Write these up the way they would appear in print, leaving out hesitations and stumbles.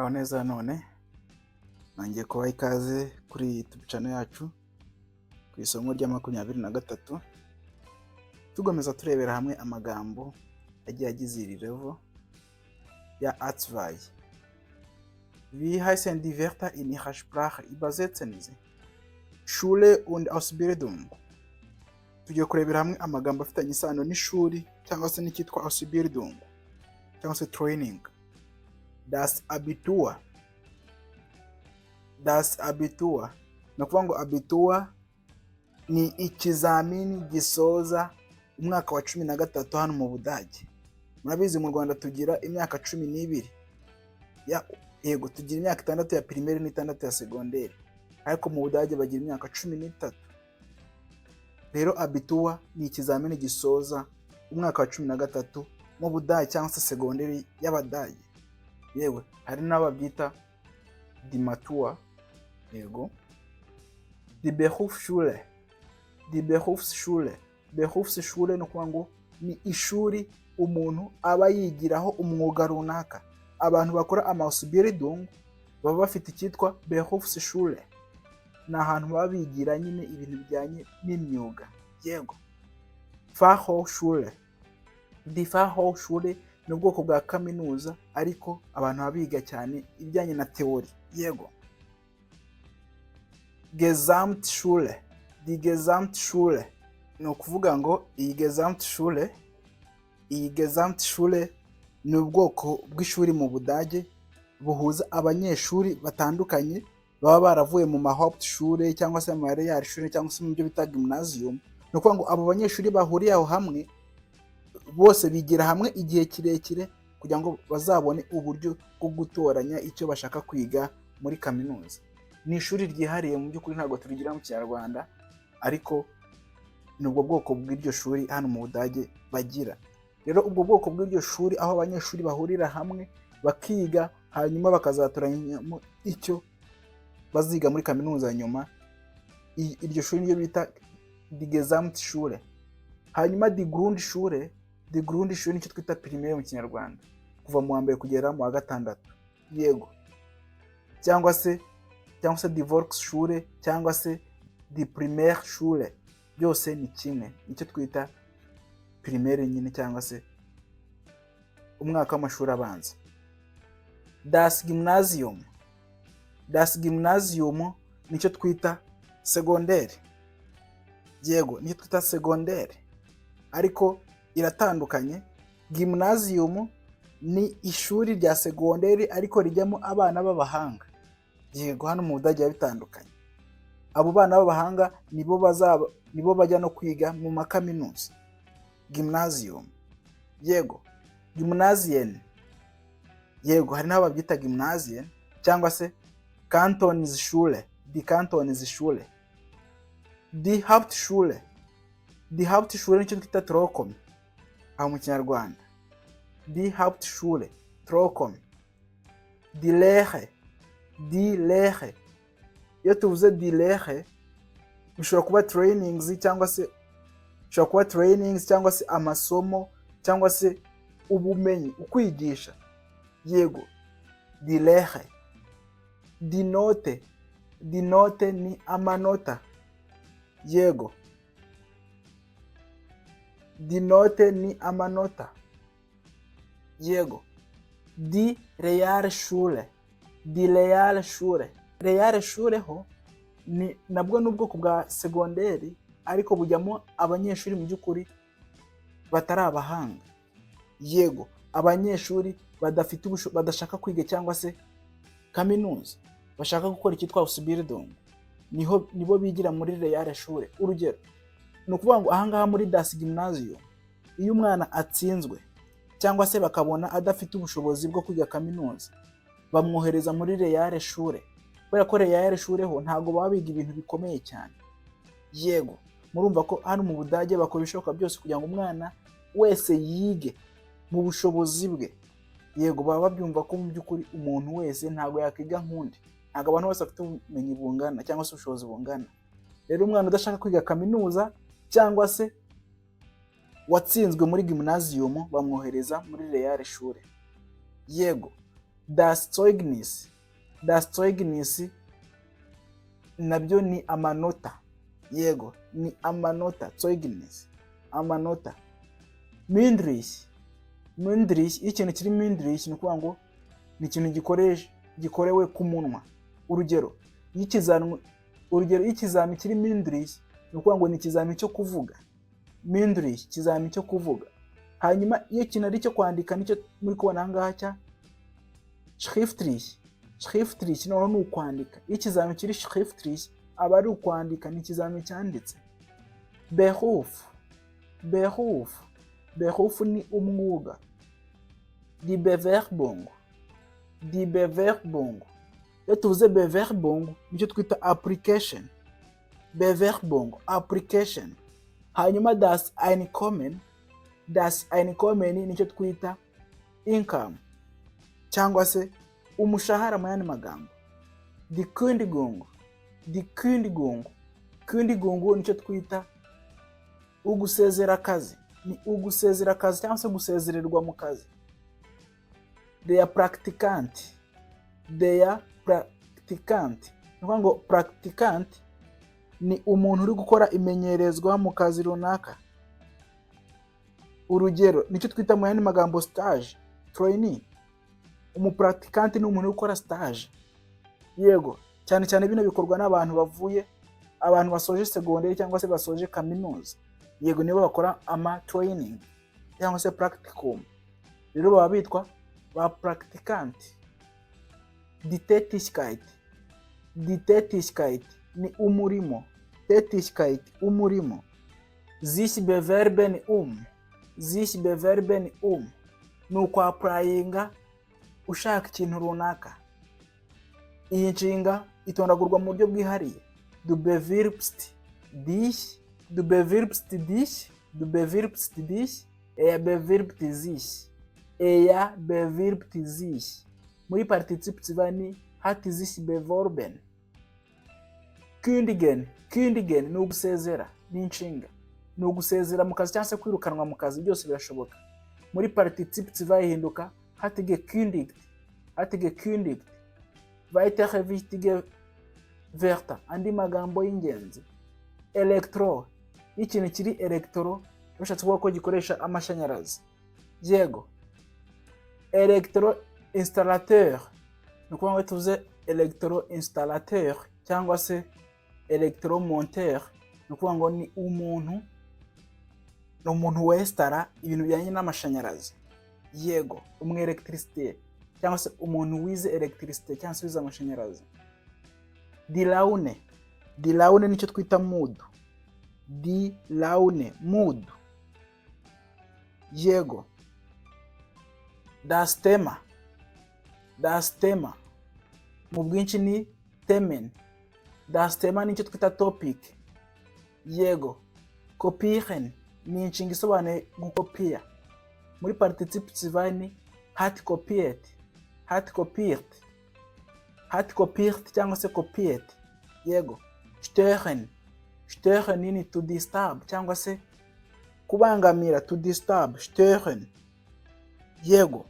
Muraho neza none nangiye kubaha ikaze kuri YouTube channel yacu ku isomo rya 23 tugomeza turebera hamwe amagambo agiye agize iri level ya A2. Wie heißen die Wörter in ihrer Sprache? Übersetzen Sie. Schule und Ausbildung. Tugiye kurebera hamwe amagambo afitanye isano n'ishuri cyangwa se n'ikitwa Ausbildung cyangwa se training. Das Abitur. Das Abitur. Nakuvuga ngo Abitur ni ikizamini gisoza umwaka wa 13 hano mu Budage. Murabizi mu Rwanda tugira imyaka 12. Yego tugira imyaka 6 ya primaire n'6 ya secondaire. Ariko mu Budage bagira imyaka 13. Rero Abitur ni ikizamini gisoza umwaka wa 13 mu Budage cyangwa se secondaire y'Abadage. Yewe hari n'ababyita die Matura. Yego die Berufsschule. Die Berufsschule. Berufsschule no kuvuga ngo ni ishuri umuntu aba yigiraho umwuga runaka. Abantu bakora Ausbildung baba bafite icyitwa Berufsschule. Ni ahantu baba bigira nyine ibintu bijyanye n'imyuga. Yego Fachhochschule. Die Fachhochschule ni ubwoko bwa kaminuza ariko abantu babiga cyane ibijyanye na theory. Yego Gesamtschule. Die Gesamtschule no kuvuga ngo iyi Gesamtschule ni ubwoko bw'ishuri mu Budage buhuza abanyeshuri batandukanye baba baravuye mu Hauptschule cyangwa se mu Realschule cyangwa se mu byo bita Gymnasium. No kuvuga ngo abo banyeshuri bahuriye aho hamwe bose bigira hamwe igihe kirekire kugira ngo bazabone uburyo bwo gutoranya icyo bashaka kwiga muri kaminuza. Ni ishuri ryihariye mu by'ukuri ntabwo turigira mu Kinyarwanda ariko nubwo bwoko bw'iryo shuri hano mu Budage bagira. Rero ubwo bwoko bw'iryo shuri aho abanyeshuri bahurira hamwe bakiga hanyuma bakazatoranya icyo baziga muri kaminuza nyuma. Iryo shuri niryo bita die Gesamtschule. Hanyuma die Grundschule. Die Grundschule nicyo twita primaire mu Kinyarwanda kuva mu wa mbere kugera mu wa gatandatu. Yego cyangwa se die Volksschule cyangwa se die Primarschule byose ni kimwe, nicyo twita primaire nyine cyangwa se umwaka w'amashuri abanza. Das Gymnasium. Das Gymnasium nicyo twita secondaire. Yego nicyo twita secondaire ariko iratandukanye. Gymnasium ni ishuri rya secondaire ariko rijyamo abana b'abahanga. Yego hano mu Budage bitandukanye. Abo bana b'abahanga nibo bajya no kwiga mu makaminuza. Gymnasium. Yego Gymnasien. Yego hari n'abo babyita Gymnasien cyangwa se Kantonsschule. Die Kantonsschule. Die Hauptschule. Die Hauptschule nicyo twita Trocken aho mu Kinyarwanda. Die Hauptschule Trocken. Die Lehre. Die Lehre. Iyo tuvuze die Lehre bishobora kuba trainings cyangwa se amasomo cyangwa se ubumenyi ukwigisha. Yego die Lehre. Die Note. Die Note ni amanota. Yego die Note ni amanota. Yego die Realschule. Die Realschule. Realschule ho ni nabwo n'ubwoko bwa secondaire ariko bujyamo abanyeshuri mu by'ukuri batari abahanga. Yego abanyeshuri badashaka kwiga cyangwa se kaminuza bashaka gukora icyitwa Ausbildung nibo bigira muri Realschule. Urugero no kuvuga ngo ahangaha muri Das Gymnasium iyo umwana atsinzwe cyangwa se bakabona adafite ubushobozi bwo kwiga kaminuza bamwohereza muri Realschule. Kubera ko Realschule ho ntago baba biga ibintu bikomeye cyane. Yego murumva ko hano mu Budage bakora ibishoboka byose kugira ngo umwana wese yige mu bushobozi bwe. Yego baba babyumva ko mu by'ukuri umuntu wese ntago yakiga nkundi. Ntago abantu bose bafite ubumenyi bungana cyangwa se ubushobozi bungana. Rero umwana udashaka kwiga kaminuza cyangwa se watsinzwe muri Gymnasium bamwohereza muri Realschule. Yego Das Zeugnis. Das Zeugnis nabyo ni amanota. Yego, ni amanota. Zeugnis. Amanota. Mündlich. Mündlich, iyo ikintu kiri mündlich ni ukuvuga ngo ni ikintu gikorewe ku munwa. Urugero, iyo ikizami kiri mündlich ni ukuvuga ngo ni ikizami cyo kuvuga. Mündlich, ikizami cyo kuvuga. Hanyuma iyo ikintu ari cyo kwandika nicyo muri kubona aha ngaha cya schriftlich. Schriftlich no ni ukwandika. Iyo ikizami kiri schriftlich aba ari ukwandika, ni ikizami cyanditse. Beruf. Beruf. Beruf ni umwuga. Die Bewerbung. Die Bewerbung. Iyo tuvuze Bewerbung nicyo twita application. Bewerbung, application. Hanyuma das Einkommen. Das Einkommen nicyo twita income cyangwa se umushahara mu yandi magambo. Die Kündigung. Die Kündigung. Kündigung nicyo twita ugusezera akazi. Ni ugusezera akazi cyangwa se gusezererwa mu kazi. Der Praktikant. Der Praktikant. Ni ngo Praktikant ni umuntu uri gukora imenyerezwa mu kazi runaka. Urugero, nicyo twita mu yandi magambo stage, trainee. Umupraktikant ni umuntu ukora stage. Yego, cyane cyane bino bikorwa n'abantu abantu basoje secondaire cyangwa se basoje kaminuza. Yego, nibo bakora ama training cyangwa se practicum. Rero baba bitwa ba praktikant. Die Tätigkeit. Die Tätigkeit ni umurimo. Tätigkeit, umurimo. Sich bewerben Sich bewerben ni ukwaprayinga ushaka ikintu runaka. Iyi nshinga itondagurwa mu buryo bwihariye. Du bewirbst dich, du bewirbst dich, du bewirbst dich, er bewirbt sich, er bewirbt sich. Muri Partizip ni hat sich beworben. Kündigen. Kündigen ni ugusezera, ni inshinga. Ni ugusezera mu kazi cyangwa se kwirukanwa mu kazi, byose birashoboka. Muri Partizip ihinduka hat gekündigt. Hat gekündigt. Weitere wichtige Wörter, andi magambo y'ingenzi. Elektro. Ikintu kiri elektro bishatse kuvuga ko gikoresha amashanyarazi. Yego. Elektro installateur. Ni ukuvuga ngo tuvuze elektro installateur cyangwa se elektro monteur. Ni ukuvuga ngo ni umuntu westara ibintu bijyanye n'amashanyarazi. Yego, umwelectricité cyangwa se umuntu wize electricité cyangwa se wize amashanyarazi. Die Laune. Die Laune nicyo twita mood. Die Laune, mood. Yego. Das Thema. Das Thema mu bwinshi ni Themen. Das Thema nicyo twita topic. Yego. Kopieren ni inshinga isobanuye gukopia. Muri Partizip ni hat kopiert. Hat kopiert. Hat kopiert cyangwa se kopiert. Yego. Stören. Stören ni to disturb cyangwa se kubangamira, to disturb. Stören. Yego.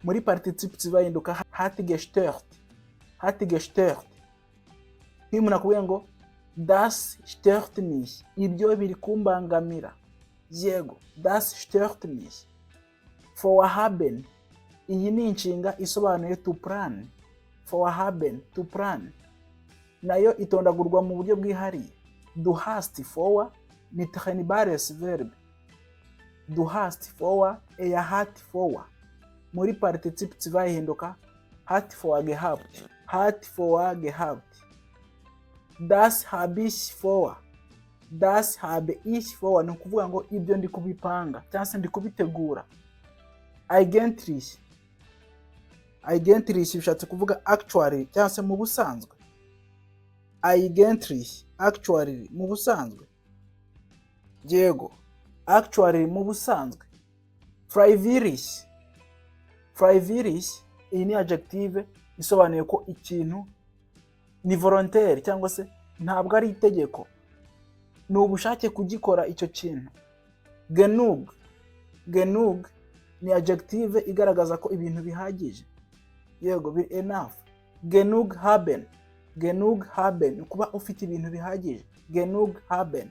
Muri Partizip hinduka hat gestört. Hat gestört. Hiyo mnakuye ngo das stört mich. Ibyo biri kumbangamira. Yego. Das stört mich. Vorhaben. Iyi ni inshinga isobanuye to plan. Vorhaben, to plan. Nayo itondagurwa mu buryo bwihariye. Du hast vor ni trennbares verb. Du hast vor, er hat vor. Muri Partizip hinduka hat vor gehabt. Hat vor gehabt. Das habe ich vor. Das habe ich vor. Ni ukuvuga ngo ibyo ndi kubipanga cyangwa se ndi kubitegura. Eigentlich. Eigentlich bishatse kuvuga actually cyangwa se mu busanzwe. Eigentlich, actually mu busanzwe. Yego. Actually mu busanzwe. Freiwillig. Freiwillig iyi ni adjective isobanuye ko ikintu ni volontaire cyangwa se ntabwo ari itegeko. Ni ubushake kugikora icyo kintu. Genug. Genug ni adjective igaragaza ko ibintu bihagije. Yego, biri enough. Genug haben. Genug haben, kuba ufite ibintu bihagije. Genug haben.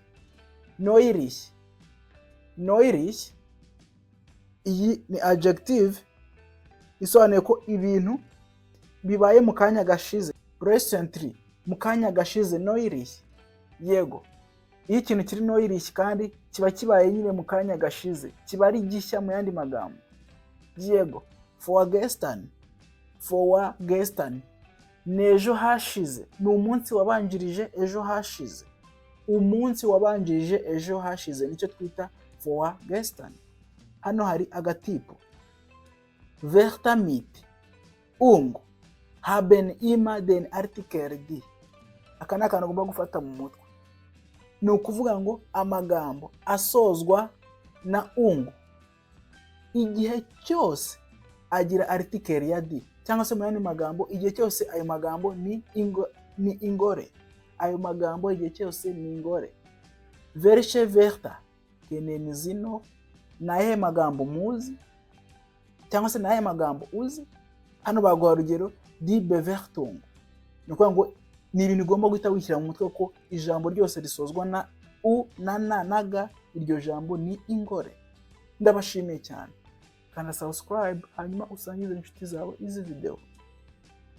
Neulich. Neulich, iyi ni adjective isobanuye ko ibintu bibaye mu kanya gashize. Recently, mu kanya gashize. Neulich. Yego, iyo ikintu kiri neulich kandi kiba kibaye nyine mu kanya gashize, kiba ari gishya mu yandi magambo. Yego, vorgestern. Vorgestern, n'ejo hashize, ni umunsi wabanjirije ejo hashize. Umunsi wabanjirije ejo hashize nicyo twita vorgestern. Hano hari agatipo. Vertamit haben immer den Artikel die. Aka ni akantu ugomba gufata mu mutwe. Ni ukuvuga ngo amagambo asozwa na igihe cyose agira article ya di, cyangwa se mu yandi magambo igihe cyose ayo magambo ni ingore. Ayo magambo igihe cyose ni ingore. Welche Wörter kennen Sie noch? Ni ayahe magambo muzi, cyangwa se ni ayahe magambo uzi? Hano baguha urugero, die Bewertung. Ni ukuvuga ngo ni ibintu ugomba guhita wishyira mu mutwe ko ijambo ryose risozwa na u na ga, iryo jambo ni ingore. Ndabashimiye cyane. Kanda subscribe hanyuma usangize inshuti zawe izi video.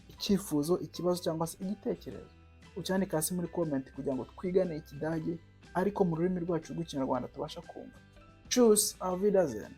Icyifuzo, ikibazo cyangwa se igitekerezo ucyandike hasi muri comment kugira ngo twigane Ikidage ariko mu rurimi rwacu rw'Ikinyarwanda tubasha kumva. Tschüss, auf Wiedersehen.